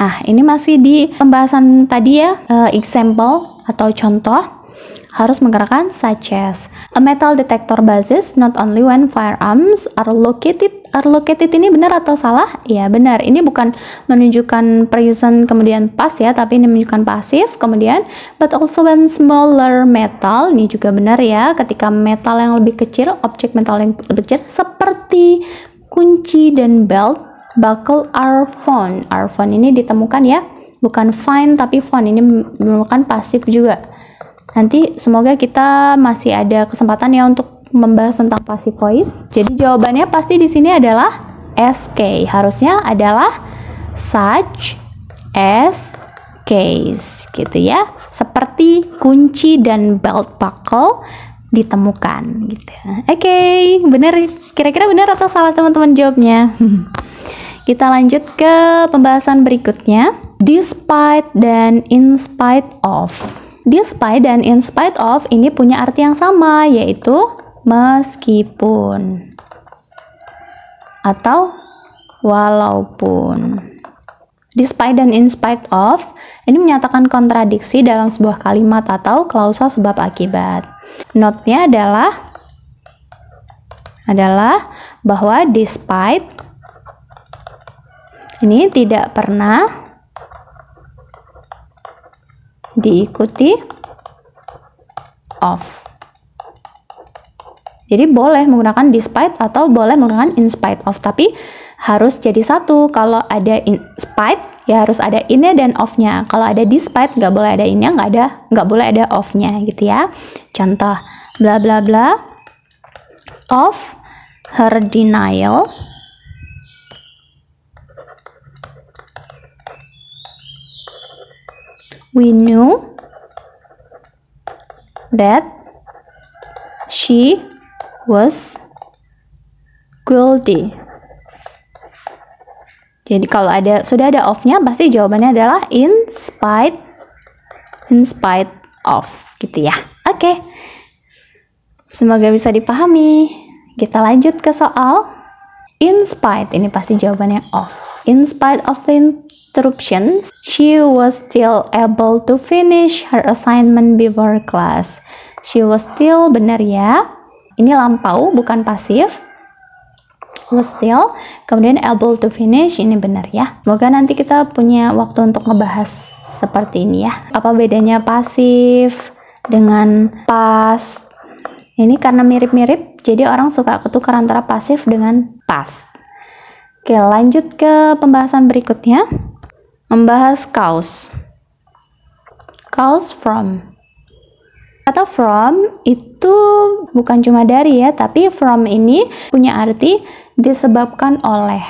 Ini masih di pembahasan tadi ya, example atau contoh. Harus menggunakan such as. A metal detector buzzes not only when firearms are located. Are located ini benar atau salah? Ya benar, ini bukan menunjukkan present kemudian past ya, tapi ini menunjukkan pasif. Kemudian but also when smaller metal, ini juga benar ya, ketika metal yang lebih kecil, objek metal yang lebih kecil seperti kunci dan belt buckle are found. Are found ini ditemukan ya, bukan find tapi found, ini merupakan pasif juga. Nanti semoga kita masih ada kesempatan ya untuk membahas tentang passive voice. Jadi jawabannya pasti di sini adalah SK. Harusnya adalah such as case gitu ya. Seperti kunci dan belt buckle ditemukan gitu. Oke, benar. Kira-kira benar atau salah teman-teman jawabnya? Kita lanjut ke pembahasan berikutnya. Despite dan in spite of. Despite dan in spite of ini punya arti yang sama, yaitu meskipun atau walaupun. Despite dan in spite of ini menyatakan kontradiksi dalam sebuah kalimat atau klausa sebab akibat. Note-nya adalah bahwa despite ini tidak pernah diikuti of. Jadi boleh menggunakan despite atau boleh menggunakan in spite of, tapi harus jadi satu. Kalau ada in spite ya harus ada in-nya dan off-nya. Kalau ada despite nggak boleh ada in-nya, nggak boleh ada off-nya gitu ya. Contoh, bla bla bla of her denial we knew that she was guilty. Jadi kalau sudah ada of-nya pasti jawabannya adalah in spite of gitu ya. Oke. Semoga bisa dipahami. Kita lanjut ke soal in spite. Ini pasti jawabannya of. In spite of interruptions, she was still able to finish her assignment before class. She was still, benar ya. Ini lampau, bukan pasif. Was still, kemudian able to finish, ini benar ya. Semoga nanti kita punya waktu untuk ngebahas seperti ini ya. Apa bedanya pasif dengan past? Ini karena mirip-mirip, jadi orang suka ketukar antara pasif dengan past. Oke, lanjut ke pembahasan berikutnya. Membahas cause. Cause from. Atau from itu bukan cuma dari ya, tapi from ini punya arti disebabkan oleh.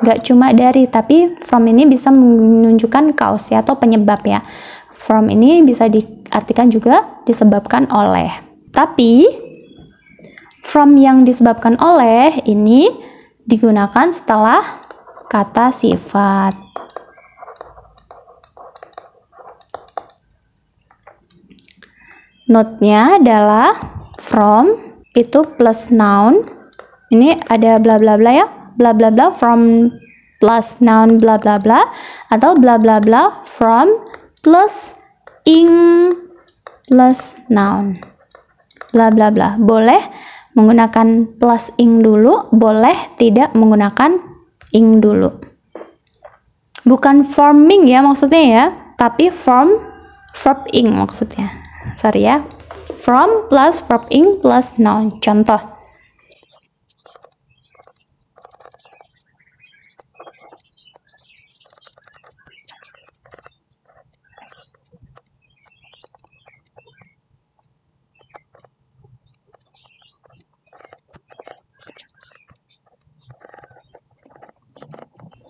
Gak cuma dari, tapi from ini bisa menunjukkan cause ya, atau penyebab ya. From ini bisa diartikan juga disebabkan oleh. Tapi from yang disebabkan oleh ini digunakan setelah kata sifat. Note-nya adalah from itu plus noun. Ini ada bla bla bla ya. Bla bla bla from plus noun bla bla bla, atau bla bla bla from plus ing plus noun. Bla bla bla. Boleh menggunakan plus ing dulu, boleh tidak menggunakan ing dulu. Bukan forming ya maksudnya ya, tapi from verb ing maksudnya. Sorry ya, from plus verb ing plus noun.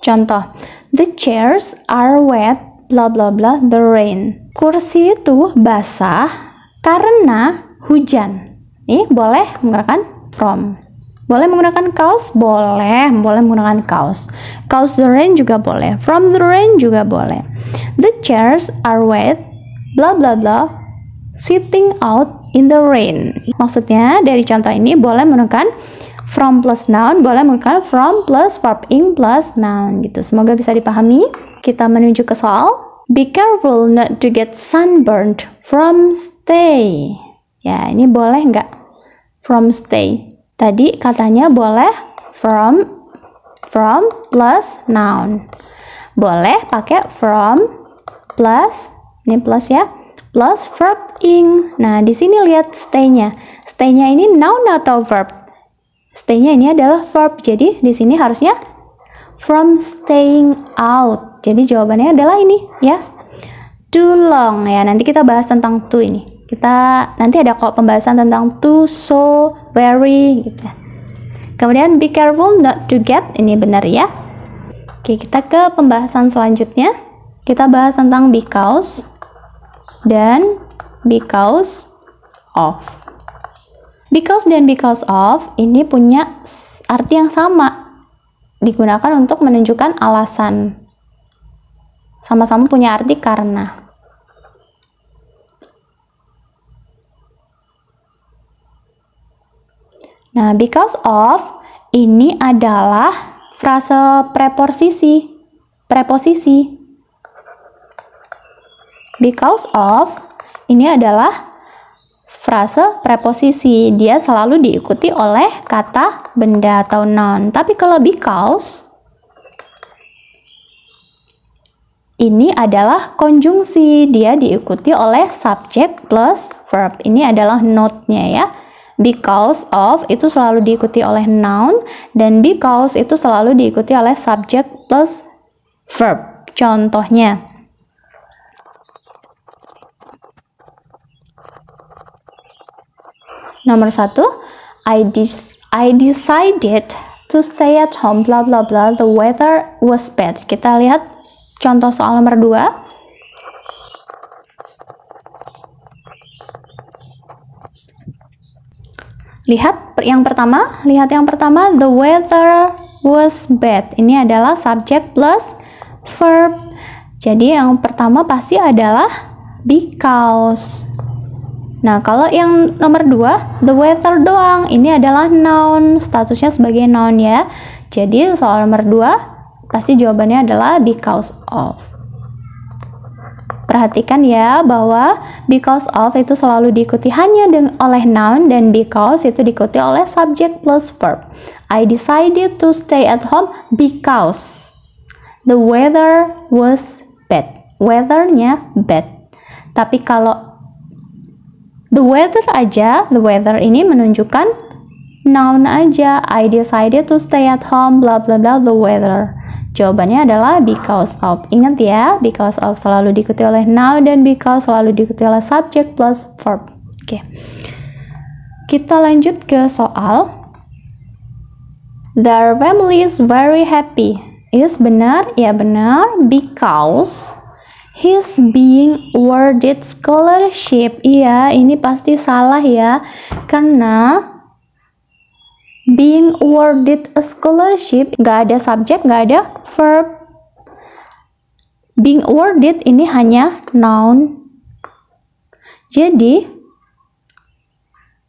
Contoh, the chairs are wet, bla bla bla, the rain. Kursi itu basah karena hujan. Ini boleh menggunakan from. Boleh menggunakan cause? Boleh menggunakan cause. Cause the rain juga boleh. From the rain juga boleh. The chairs are wet, bla bla bla, sitting out in the rain. Maksudnya dari contoh ini boleh menggunakan from plus noun, boleh menggunakan from plus verb ing plus noun gitu. Semoga bisa dipahami. Kita menuju ke soal. Be careful not to get sunburned from stay. Ya, ini boleh nggak? From stay. Tadi katanya boleh from plus noun. Boleh pakai from plus, ini plus ya, plus verb ing. Nah, di sini lihat stay-nya. Stay-nya ini noun atau verb? Stay-nya ini adalah verb. Jadi di sini harusnya from staying out. Jadi jawabannya adalah ini ya. Too long ya. Nanti kita bahas tentang too ini. Nanti ada kok pembahasan tentang too, so, very gitu. Kemudian be careful not to get, ini benar ya. Oke, kita ke pembahasan selanjutnya. Kita bahas tentang because dan because of. Because dan because of ini punya arti yang sama. Digunakan untuk menunjukkan alasan. Sama-sama punya arti karena. Nah, because of ini adalah frase preposisi. Because of ini adalah frase preposisi. Dia selalu diikuti oleh kata benda atau noun. Tapi kalau because ini adalah konjungsi. Dia diikuti oleh subject plus verb. Ini adalah note-nya ya. Because of itu selalu diikuti oleh noun, dan because itu selalu diikuti oleh subject plus verb. Contohnya, nomor 1, I decided to stay at home, blah blah blah, the weather was bad. Kita lihat contoh soal nomor 2. Lihat yang pertama, the weather was bad. Ini adalah subject plus verb. Jadi yang pertama pasti adalah because. Nah, kalau yang nomor 2, the weather doang, ini adalah noun, statusnya sebagai noun ya. Jadi soal nomor 2 pasti jawabannya adalah because of. Perhatikan ya bahwa because of itu selalu diikuti hanya oleh noun, dan because itu diikuti oleh subject plus verb. I decided to stay at home because the weather was bad. Weather-nya bad. Tapi kalau the weather aja, the weather ini menunjukkan noun aja. I decided to stay at home blah blah blah the weather. Jawabannya adalah because of. Ingat ya, because of selalu diikuti oleh noun dan because selalu diikuti oleh subject plus verb. Oke. Kita lanjut ke soal. Their family is very happy. Is benar? Ya benar. Because he's being awarded scholarship. Iya, ini pasti salah ya. Karena being awarded a scholarship, nggak ada subject, nggak ada verb. Being awarded ini hanya noun. Jadi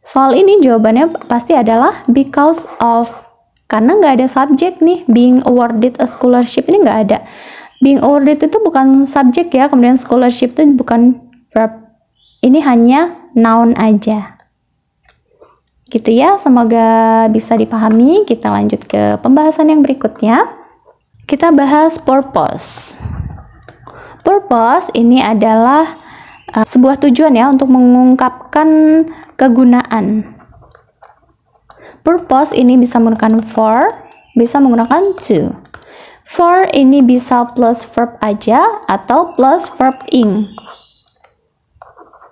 soal ini jawabannya pasti adalah because of, karena nggak ada subject nih. Being awarded a scholarship ini nggak ada. Being awarded itu bukan subject ya, kemudian scholarship itu bukan verb. Ini hanya noun aja. Gitu ya, semoga bisa dipahami. Kita lanjut ke pembahasan yang berikutnya. Kita bahas purpose. Purpose ini adalah sebuah tujuan ya, untuk mengungkapkan kegunaan. Purpose ini bisa menggunakan for, bisa menggunakan to. For ini bisa plus verb aja atau plus verb ing.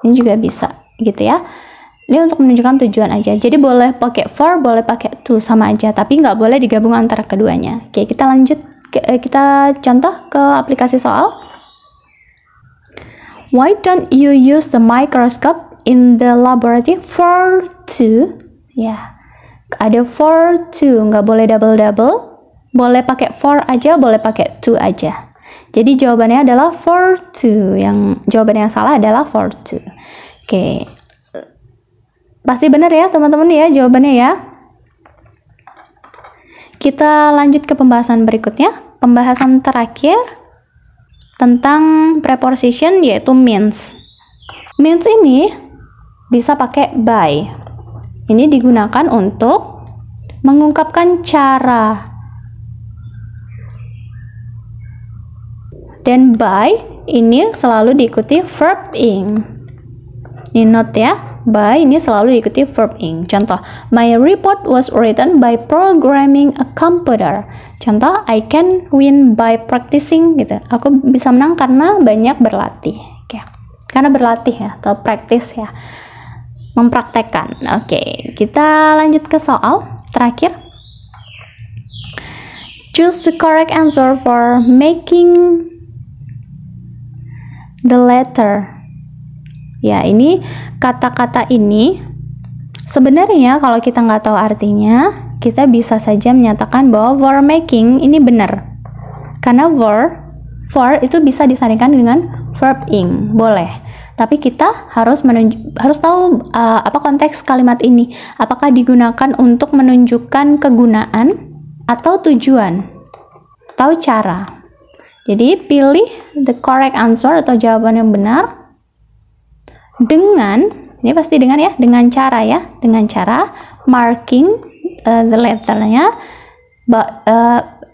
Ini juga bisa gitu ya. Ini untuk menunjukkan tujuan aja. Jadi boleh pakai for, boleh pakai to, sama aja. Tapi nggak boleh digabung antara keduanya. Oke, kita lanjut. Kita contoh ke aplikasi soal. Why don't you use the microscope in the laboratory? For to. Ya, ada for to. Nggak boleh double-double. Boleh pakai for aja, boleh pakai to aja. Jadi jawabannya adalah for to. Jawaban yang salah adalah for to. Oke. Pasti benar ya teman-teman ya jawabannya ya. Kita lanjut ke pembahasan berikutnya. Pembahasan terakhir tentang preposition yaitu means. Means ini bisa pakai by. Ini digunakan untuk mengungkapkan cara. Dan by ini selalu diikuti verb ing. Ini note ya. By ini selalu diikuti verb ing. Contoh, my report was written by programming a computer. Contoh, I can win by practicing gitu. Aku bisa menang karena banyak berlatih. Oke. Karena berlatih ya atau practice ya. Mempraktekkan. Oke, kita lanjut ke soal terakhir. Choose the correct answer for making the letter. Ya, ini kata-kata ini sebenarnya kalau kita nggak tahu artinya, kita bisa saja menyatakan bahwa for making ini benar. Karena for itu bisa disandingkan dengan verb ing, boleh. Tapi kita harus tahu apa konteks kalimat ini. Apakah digunakan untuk menunjukkan kegunaan atau tujuan? Tahu cara. Jadi pilih the correct answer atau jawaban yang benar dengan, ini pasti dengan ya, dengan cara ya, dengan cara marking the letternya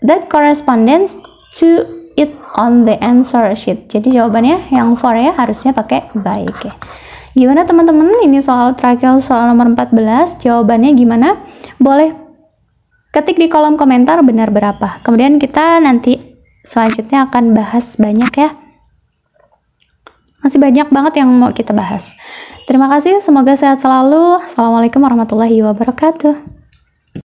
that corresponds to it on the answer sheet. Jadi jawabannya yang for ya harusnya pakai by. Oke. Gimana teman-teman? Ini soal terakhir, soal nomor 14. Jawabannya gimana? Boleh ketik di kolom komentar benar berapa. Kemudian kita nanti selanjutnya akan bahas banyak ya. Masih banyak banget yang mau kita bahas. Terima kasih, semoga sehat selalu. Assalamualaikum warahmatullahi wabarakatuh.